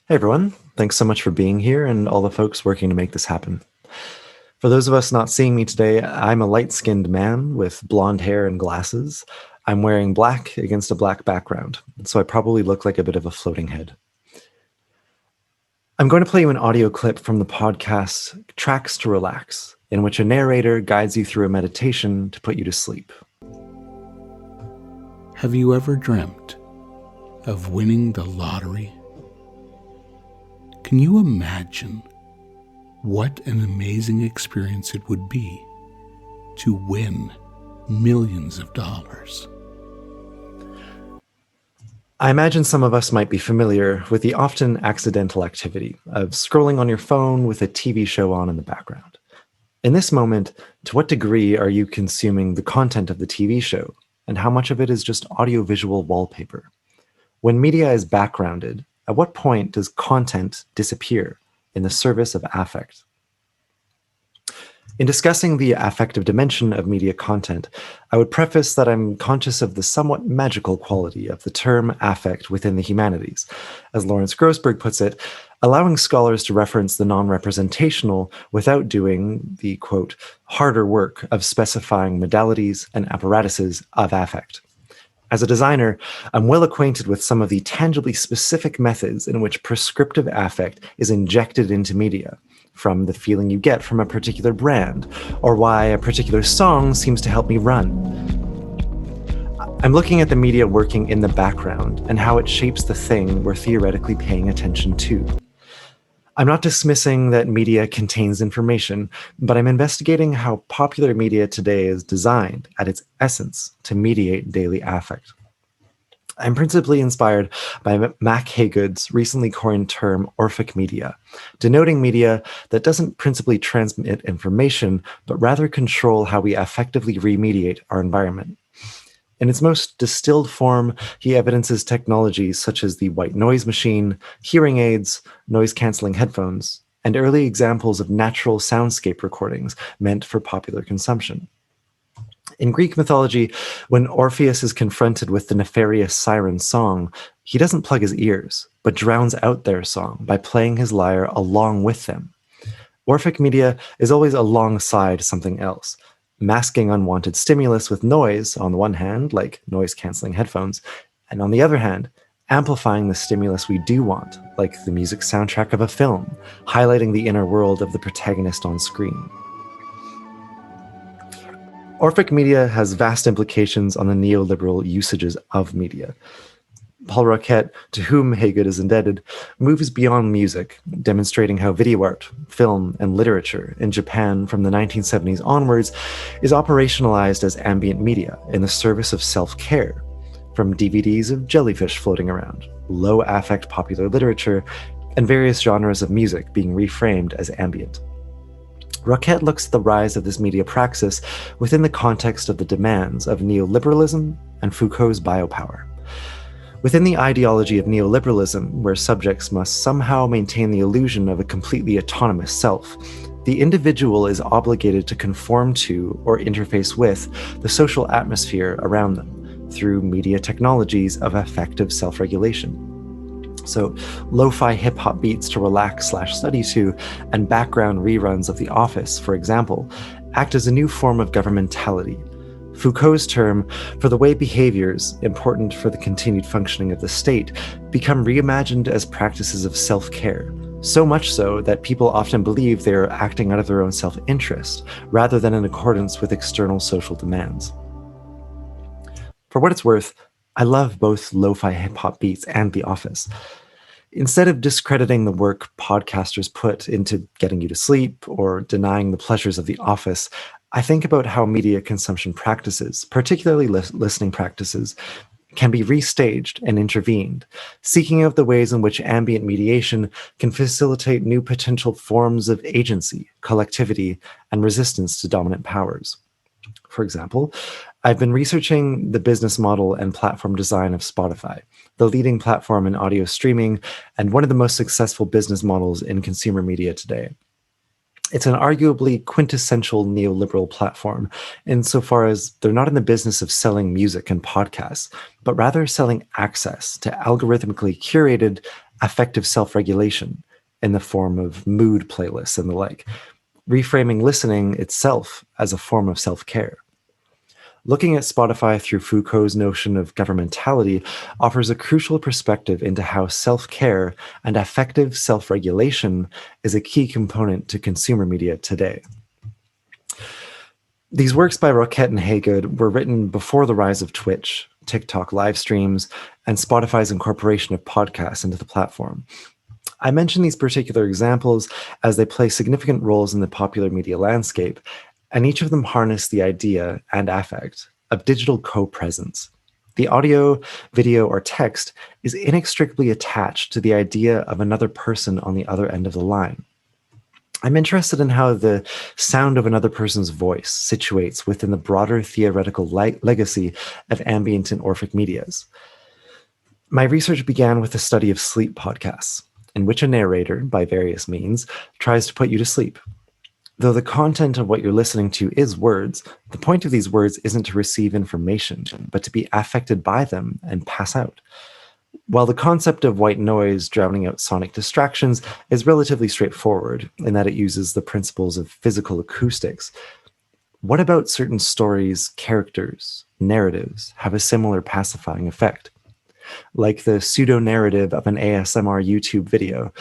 Hey everyone, thanks so much for being here and all the folks working to make this happen. For those of us not seeing me today, I'm a light skinned man with blonde hair and glasses. I'm wearing black against a black background, so I probably look like a bit of a floating head. I'm going to play you an audio clip from the podcast Tracks to Relax, in which a narrator guides you through a meditation to put you to sleep. Have you ever dreamt of winning the lottery? Can you imagine what an amazing experience it would be to win millions of dollars? I imagine some of us might be familiar with the often accidental activity of scrolling on your phone with a TV show on in the background. In this moment, to what degree are you consuming the content of the TV show, and how much of it is just audiovisual wallpaper? When media is backgrounded, at what point does content disappear in the service of affect? In discussing the affective dimension of media content, I would preface that I'm conscious of the somewhat magical quality of the term affect within the humanities. As Lawrence Grossberg puts it, allowing scholars to reference the non-representational without doing the, quote, harder work of specifying modalities and apparatuses of affect. As a designer, I'm well acquainted with some of the tangibly specific methods in which prescriptive affect is injected into media, from the feeling you get from a particular brand, or why a particular song seems to help me run. I'm looking at the media working in the background and how it shapes the thing we're theoretically paying attention to. I'm not dismissing that media contains information, but I'm investigating how popular media today is designed, at its essence, to mediate daily affect. I'm principally inspired by Mac Haygood's recently coined term Orphic media, denoting media that doesn't principally transmit information, but rather control how we affectively remediate our environment. In its most distilled form, he evidences technologies such as the white noise machine, hearing aids, noise-canceling headphones, and early examples of natural soundscape recordings meant for popular consumption. In Greek mythology, when Orpheus is confronted with the nefarious siren song, he doesn't plug his ears, but drowns out their song by playing his lyre along with them. Orphic media is always alongside something else, masking unwanted stimulus with noise on the one hand, like noise-canceling headphones, and on the other hand, amplifying the stimulus we do want, like the music soundtrack of a film, highlighting the inner world of the protagonist on screen. Orphic media has vast implications on the neoliberal usages of media. Paul Roquette, to whom Haygood is indebted, moves beyond music, demonstrating how video art, film, and literature in Japan from the 1970s onwards is operationalized as ambient media in the service of self-care, from DVDs of jellyfish floating around, low-affect popular literature, and various genres of music being reframed as ambient. Roquette looks at the rise of this media praxis within the context of the demands of neoliberalism and Foucault's biopower. Within the ideology of neoliberalism, where subjects must somehow maintain the illusion of a completely autonomous self, the individual is obligated to conform to or interface with the social atmosphere around them through media technologies of affective self-regulation. So, lo-fi hip-hop beats to relax/study to, and background reruns of The Office, for example, act as a new form of governmentality. Foucault's term for the way behaviors, important for the continued functioning of the state, become reimagined as practices of self-care, so much so that people often believe they are acting out of their own self-interest, rather than in accordance with external social demands. For what it's worth, I love both lo-fi hip-hop beats and The Office. Instead of discrediting the work podcasters put into getting you to sleep or denying the pleasures of The Office, I think about how media consumption practices, particularly listening practices, can be restaged and intervened, seeking out the ways in which ambient mediation can facilitate new potential forms of agency, collectivity, and resistance to dominant powers. For example, I've been researching the business model and platform design of Spotify, the leading platform in audio streaming and one of the most successful business models in consumer media today. It's an arguably quintessential neoliberal platform insofar as they're not in the business of selling music and podcasts, but rather selling access to algorithmically curated affective self-regulation in the form of mood playlists and the like, reframing listening itself as a form of self-care. Looking at Spotify through Foucault's notion of governmentality offers a crucial perspective into how self-care and affective self-regulation is a key component to consumer media today. These works by Roquette and Haygood were written before the rise of Twitch, TikTok live streams, and Spotify's incorporation of podcasts into the platform. I mention these particular examples as they play significant roles in the popular media landscape, and each of them harness the idea and affect of digital co-presence. The audio, video, or text is inextricably attached to the idea of another person on the other end of the line. I'm interested in how the sound of another person's voice situates within the broader theoretical legacy of ambient and Orphic medias. My research began with the study of sleep podcasts, in which a narrator, by various means, tries to put you to sleep. Though the content of what you're listening to is words, the point of these words isn't to receive information, but to be affected by them and pass out. While the concept of white noise drowning out sonic distractions is relatively straightforward in that it uses the principles of physical acoustics, what about certain stories, characters, narratives have a similar pacifying effect? Like the pseudo-narrative of an ASMR YouTube video,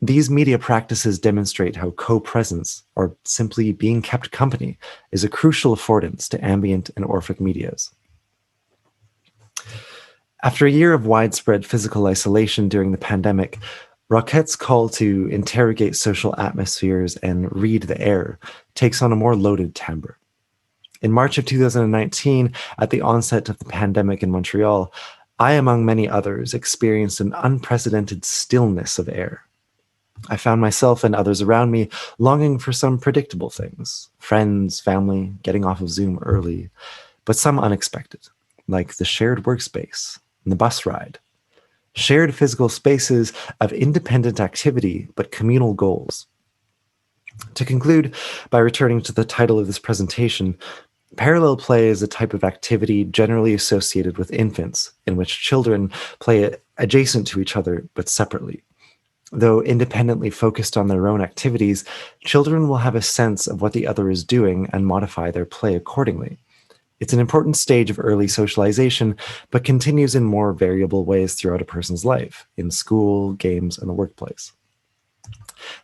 these media practices demonstrate how co-presence, or simply being kept company, is a crucial affordance to ambient and Orphic medias. After a year of widespread physical isolation during the pandemic, Roquette's call to interrogate social atmospheres and read the air takes on a more loaded timbre. In March of 2019, at the onset of the pandemic in Montreal, I, among many others, experienced an unprecedented stillness of air. I found myself and others around me longing for some predictable things, friends, family, getting off of Zoom early, but some unexpected, like the shared workspace and the bus ride. Shared physical spaces of independent activity, but communal goals. To conclude, by returning to the title of this presentation, parallel play is a type of activity generally associated with infants, in which children play adjacent to each other, but separately. Though independently focused on their own activities, children will have a sense of what the other is doing and modify their play accordingly. It's an important stage of early socialization, but continues in more variable ways throughout a person's life, in school, games, and the workplace.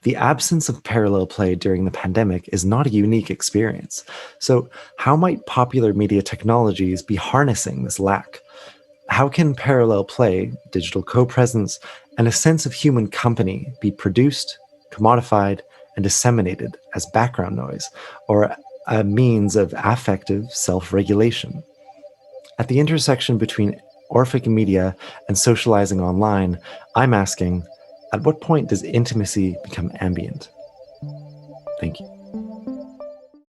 The absence of parallel play during the pandemic is not a unique experience. So how might popular media technologies be harnessing this lack? How can parallel play, digital co-presence, and a sense of human company be produced, commodified, and disseminated as background noise, or a means of affective self-regulation? At the intersection between Orphic media and socializing online, I'm asking, at what point does intimacy become ambient? Thank you.